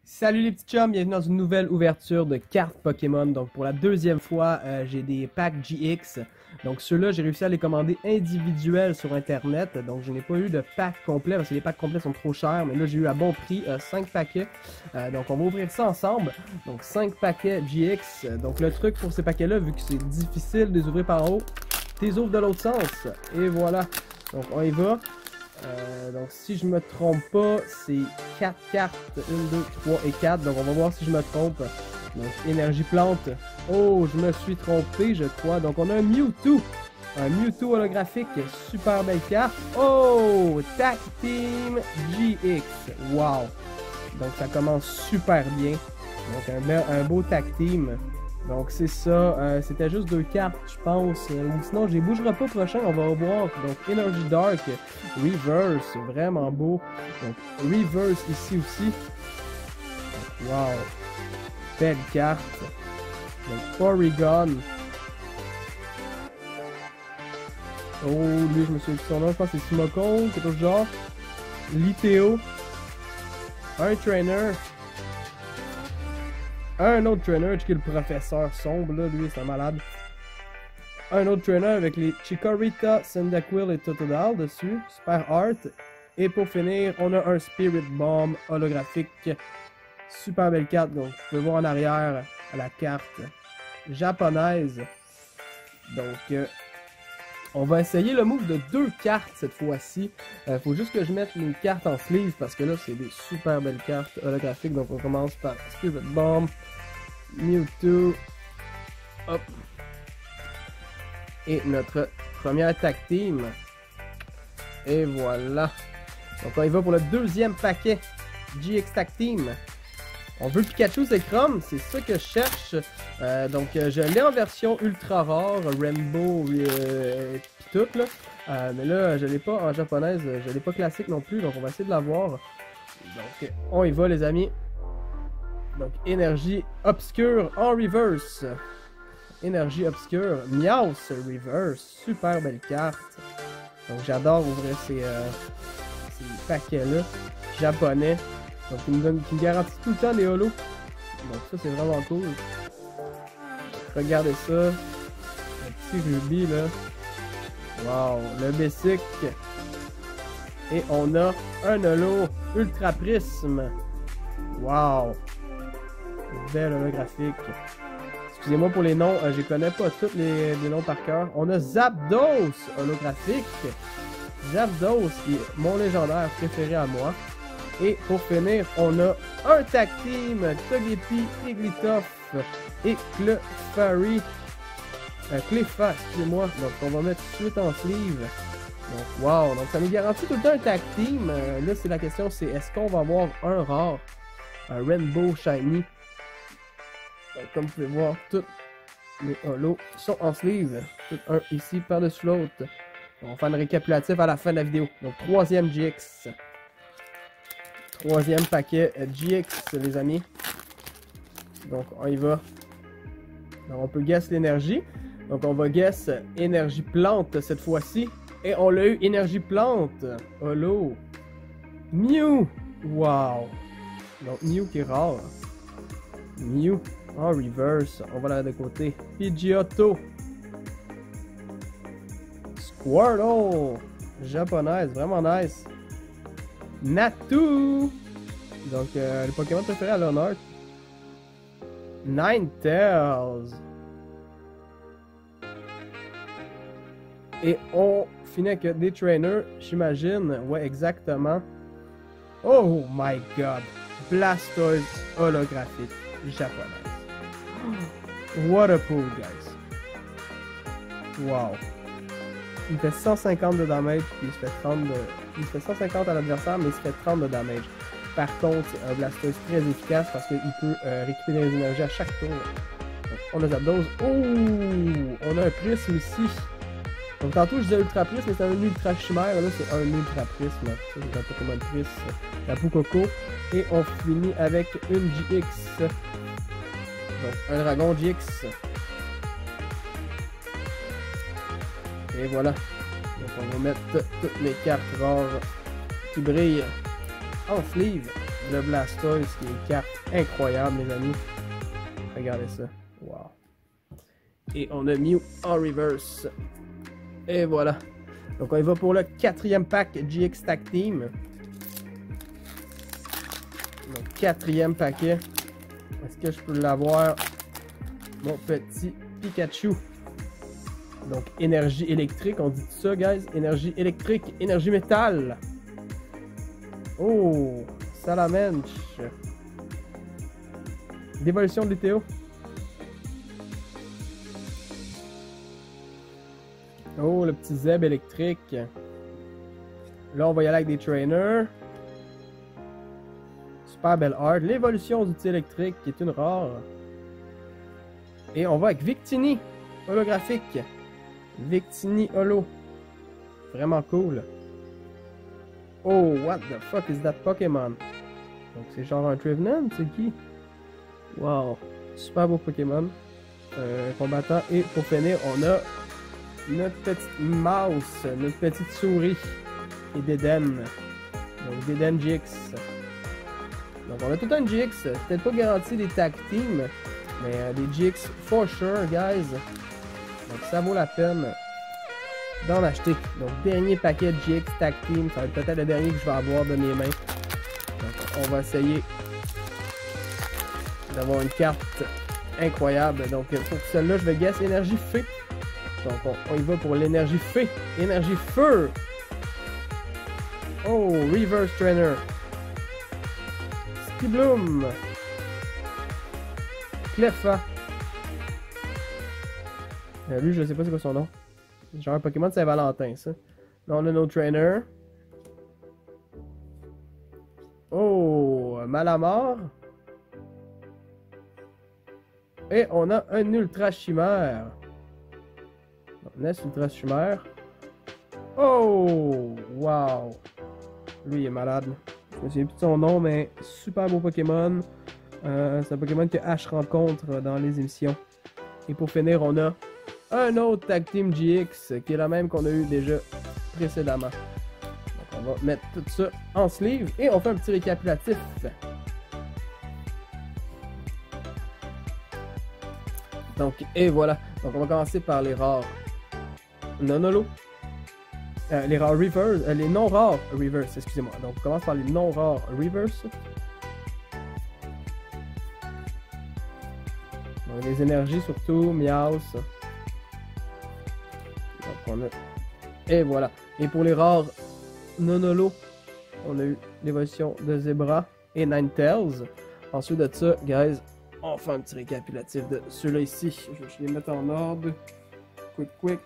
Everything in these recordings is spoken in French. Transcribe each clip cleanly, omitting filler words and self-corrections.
Salut les petits chums, bienvenue dans une nouvelle ouverture de cartes Pokémon. Donc pour la deuxième fois, j'ai des packs GX. Donc ceux-là, j'ai réussi à les commander individuels sur internet. Donc je n'ai pas eu de pack complet parce que les packs complets sont trop chers. Mais là j'ai eu à bon prix 5 paquets. Donc on va ouvrir ça ensemble. Donc 5 paquets GX. Donc le truc pour ces paquets-là, vu que c'est difficile de les ouvrir par en haut, tu les ouvres de l'autre sens. Et voilà. Donc on y va. Donc si je me trompe pas, c'est 4 cartes, 1, 2, 3 et 4, donc on va voir si je me trompe. Donc énergie plante, oh je me suis trompé je crois, donc on a un Mewtwo holographique, super belle carte. Oh, Tag Team GX, wow, donc ça commence super bien, donc un beau Tag Team. Donc c'est ça, c'était juste 2 cartes je pense, ou sinon je les bougerai pas prochain, on va voir. Donc Energy Dark, Reverse, vraiment beau. Donc Reverse ici aussi. Wow, belle carte. Donc Porygon. Oh lui je me souviens de son nom, je pense que c'est Smogon, quelque chose du genre. Litéo. Un trainer. Un autre trainer qui est le professeur sombre, là, lui c'est un malade. Un autre trainer avec les Chikorita, Cyndaquil et Totodile dessus. Super Art. Et pour finir, on a un Spirit Bomb holographique. Super belle carte, donc vous pouvez voir en arrière la carte japonaise. Donc on va essayer le move de 2 cartes cette fois-ci. Faut juste que je mette mes cartes en sleeve parce que là c'est des super belles cartes holographiques. Donc on commence par Spirit Bomb, Mewtwo, hop, et notre première Tag Team. Et voilà. Donc on y va pour le deuxième paquet GX Tag Team. On veut Pikachu, c'est Chrome, c'est ça que je cherche. Donc je l'ai en version ultra rare, Rainbow et tout là. Mais là je l'ai pas en japonaise, je l'ai pas classique non plus, donc on va essayer de l'avoir. Donc on y va les amis. Donc énergie obscure en reverse. Énergie obscure, Meowth reverse, super belle carte. Donc j'adore ouvrir ces paquets là, japonais. Donc qui me garantit tout le temps des holos. Donc ça c'est vraiment cool. Regardez ça. Un petit rubis là. Wow, le Basic. Et on a un holo Ultra Prisme. Wow. Belle holographique. Excusez-moi pour les noms, je connais pas tous les noms par cœur. On a Zapdos holographique. Zapdos qui est mon légendaire préféré à moi. Et pour finir, on a un Tag Team, Togepi, Igglytoff et Clefairy. Cleffa, excusez-moi. Donc on va mettre tout de suite en sleeve. Donc wow, donc ça nous garantit tout le temps un Tag Team. Là c'est la question, c'est est-ce qu'on va avoir un rare, un Rainbow Shiny. Comme vous pouvez voir, tous les holos sont en sleeve. Tout un ici par-dessus l'autre. On va faire un récapitulatif à la fin de la vidéo. Donc troisième GX. Troisième paquet GX, les amis. Donc, on y va. Donc, on peut guess l'énergie. Donc, on va guess énergie plante cette fois-ci. Et on l'a eu, énergie plante. Holo. Mew. Wow. Donc, Mew qui est rare. Mew en reverse. On va là de côté. Pidgeotto. Squirtle. Japonaise, vraiment nice. Natu! Donc, le Pokémon préféré à l'honneur. Ninetales. Et on finit avec des trainers, j'imagine. Ouais, exactement. Oh my god! Blastoise holographique japonaise. What a pull, guys. Wow. Il fait 150 de damage, puis il se fait 30 de... Il se fait 150 à l'adversaire, mais il se fait 30 de damage. Par contre, un Blastoise très efficace parce qu'il peut récupérer des énergies à chaque tour. Donc, on a Zapdos. Oh! On a un prisme ici. Donc tantôt je disais Ultra Prisme, mais c'est un Ultra Chimère. Là c'est un Ultra Prisme. Ça c'est un Pokémon Prisme. La Poucoco. Et on finit avec une GX. Donc un Dragon GX. Et voilà. Donc on va mettre toutes les cartes rares qui brillent en sleeve. le Blastoise, qui est une carte incroyable, les amis. Regardez ça. Wow. Et on a Mew en reverse. Et voilà. Donc on y va pour le 4e pack GX Tag Team. Donc 4e paquet. Est-ce que je peux l'avoir? Mon petit Pikachu. Donc énergie électrique, on dit ça, guys. Énergie électrique, énergie métal. Oh, Salamence. Dévolution de Théo. Oh, le petit Zeb électrique. Là, on va y aller avec des trainers. Super belle art. L'évolution d'outil électrique, qui est une rare. Et on va avec Victini, holographique. Victini holo. Vraiment cool. Oh, what the fuck is that Pokémon? Donc, c'est genre un Trevenant, c'est qui? Wow. Super beau Pokémon. Combattant. Et pour finir, on a notre petite mouse, notre petite souris et Deden. Donc Deden GX. Donc on a tout un GX, peut-être pas garanti des tag teams, mais des GX for sure, guys. Donc ça vaut la peine d'en acheter. Donc dernier paquet de GX tag team, ça va être peut-être le dernier que je vais avoir de mes mains. Donc on va essayer d'avoir une carte incroyable. Donc pour celle-là, je vais guess énergie fée. Donc on y va pour l'énergie fée. Énergie feu. Oh, reverse trainer. Skibloom. Cleffa. Lui, je sais pas c'est quoi son nom. Genre un Pokémon de Saint-Valentin, ça. Là, on a nos trainers. Oh, Malamar. Et on a un Ultra Chimère. Ness Ultra Chimère. Oh! Wow! Lui, il est malade. Je me souviens plus de son nom, mais super beau Pokémon. C'est un Pokémon que Ash rencontre dans les émissions. Et pour finir, on a un autre Tag Team GX, qui est la même qu'on a eu déjà précédemment. Donc on va mettre tout ça en sleeve et on fait un petit récapitulatif. Donc, et voilà. Donc on va commencer par les rares. Non-holo. Les rares reverse, les non rares reverse, excusez-moi. Donc on commence par les non rares reverse. Donc les énergies surtout, Meowth. Donc on a. Et voilà. Et pour les rares non-holo, on a eu l'évolution de Zebra et Ninetales. Ensuite de ça, guys, on fait un petit récapitulatif de ceux-là ici. Je vais les mettre en ordre. Quick.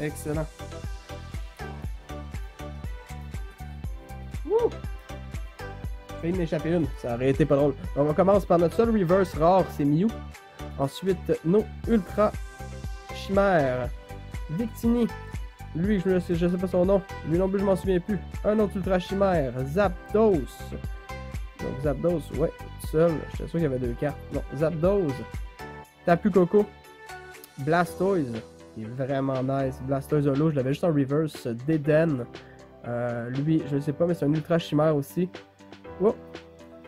Excellent. Wouh! J'ai failli m'échapper une, ça aurait été pas drôle. Donc on commence par notre seul reverse rare, c'est Mew. Ensuite, nos Ultra Chimère. Victini. Lui, je sais pas son nom. Lui non plus, je m'en souviens plus. Un autre Ultra Chimère. Zapdos. Donc Zapdos, ouais, seul. J'étais sûr qu'il y avait deux cartes. Non, Zapdos. Tapu Coco. Blastoise. Il est vraiment nice. Blastoise holo, je l'avais juste en reverse. Deden. Lui, je ne sais pas, mais c'est un Ultra Chimère aussi. Oh.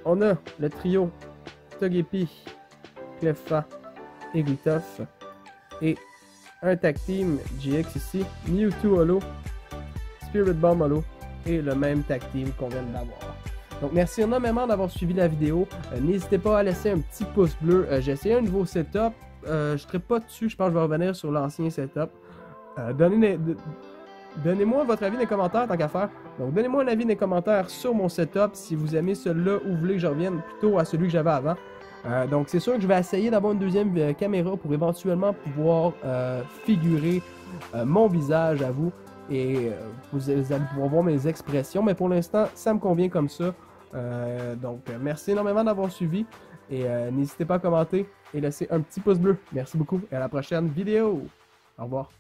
On a le trio Togepi, Cleffa et Glitoff. Et un Tag Team GX ici. Mewtwo holo. Spirit Bomb holo. Et le même Tag Team qu'on vient d'avoir. Donc merci énormément d'avoir suivi la vidéo. N'hésitez pas à laisser un petit pouce bleu. J'ai essayé un nouveau setup. Je ne serai pas dessus, je pense que je vais revenir sur l'ancien setup. Donnez-moi votre avis dans les commentaires tant qu'à faire. Donc donnez-moi un avis dans les commentaires sur mon setup si vous aimez celui-là ou vous voulez que je revienne plutôt à celui que j'avais avant. Donc c'est sûr que je vais essayer d'avoir une deuxième caméra pour éventuellement pouvoir figurer mon visage à vous. Et vous allez pouvoir voir mes expressions. Mais pour l'instant, ça me convient comme ça. Donc merci énormément d'avoir suivi. Et n'hésitez pas à commenter et laisser un petit pouce bleu. Merci beaucoup et à la prochaine vidéo. Au revoir.